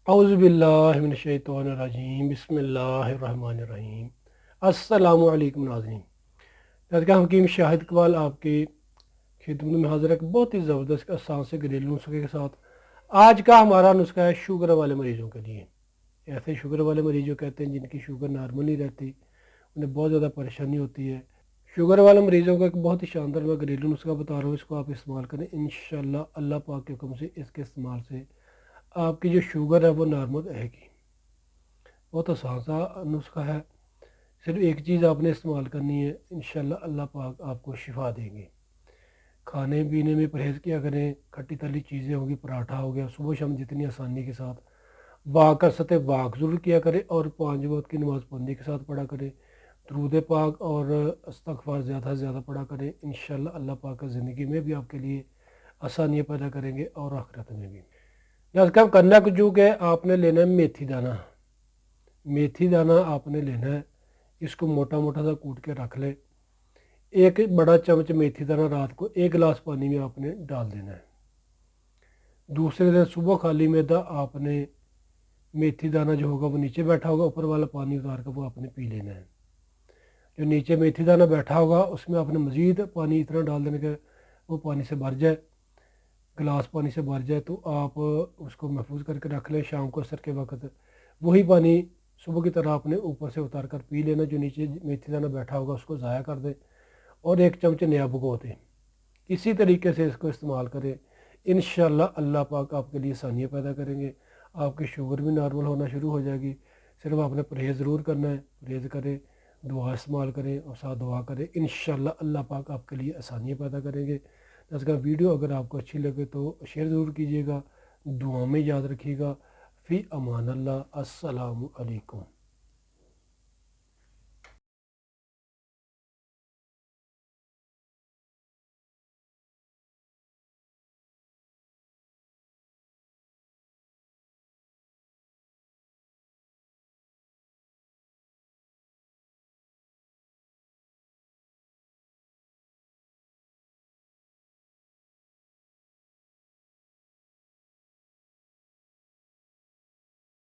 औज़ुबिल्लाहि मिनश्शैतानिर्रजीम बिस्मिल्लाहिर्रहमानिर्रहीम। अस्सलामु अलैकुम नाज़रीन। का हकीम शाहिद इकबाल आपकी खिदमत में हाज़िर है। बहुत ही ज़बरदस्त आसान से घरेलू नुस्खे के साथ आज का हमारा नुस्खा है शुगर वाले मरीज़ों के लिए। ऐसे शुगर वाले मरीज़ जो कहते हैं जिनकी शुगर नॉर्मल नहीं रहती, उन्हें बहुत ज़्यादा परेशानी होती है। शुगर वाले मरीज़ों का एक बहुत ही शानदार मैं घरेलू नुस्खा बता रहा हूँ, इसको आप इस्तेमाल करें इंशाअल्लाह अल्लाह पाक के हुक्म से। इसके इस्तेमाल से आपकी जो शुगर है वो नॉर्मल रहेगी। बहुत आसान सा नुस्खा है, सिर्फ एक चीज़ आपने इस्तेमाल करनी है, इंशाअल्लाह अल्लाह पाक आपको शिफा देंगे। खाने पीने में परहेज़ किया करें, खट्टी तली चीज़ें होगी, पराठा हो गया, सुबह शाम जितनी आसानी के साथ वाक कर सकते वाक ज़रूर किया करें और 5 वक्त की नमाज़ पाबंदी के साथ पढ़ा करें। दरूद पाक और इस्तग़फ़ार ज़्यादा से ज़्यादा पढ़ा करें। इंशाअल्लाह अल्लाह पाक का ज़िंदगी में भी आपके लिए आसानियाँ पैदा करेंगे और आखिरत में भी। जैसे काम करना कुछ जो है, आपने लेना है मेथी दाना। मेथी दाना आपने लेना है, इसको मोटा मोटा सा कूट के रख ले। एक बड़ा चम्मच मेथी दाना रात को 1 गिलास पानी में आपने डाल देना है। दूसरे दिन सुबह खाली मैदा आपने मेथी दाना जो होगा वो नीचे बैठा होगा, ऊपर वाला पानी उतार कर वो आपने पी लेना है। जो नीचे मेथी दाना बैठा होगा उसमें आपने मज़ीद पानी इतना डाल देने का वो पानी से भर जाए, गिलास पानी से भर जाए, तो आप उसको महफूज करके रख लें। शाम को असर के वक्त वही पानी सुबह की तरह आपने ऊपर से उतार कर पी लेना। जो नीचे मेथी दाना बैठा होगा उसको ज़ाया कर दें और 1 चमच नया भिगो दें। इसी तरीके से इसको इस्तेमाल करें। इंशाअल्लाह अल्लाह पाक आपके लिए आसानियाँ पैदा करेंगे। आपकी शुगर भी नॉर्मल होना शुरू हो जाएगी। सिर्फ आपने परहेज़ ज़रूर करना है, परहेज़ करें, दुआ इस्तेमाल करें और साथ दुआ करें। इंशाअल्लाह अल्लाह पाक आपके लिए आसानियाँ पैदा करेंगे। इसका वीडियो अगर आपको अच्छी लगे तो शेयर ज़रूर कीजिएगा। दुआ में याद रखिएगा। फ़ी अमान अल्लाह। अस्सलामु अलैकुम।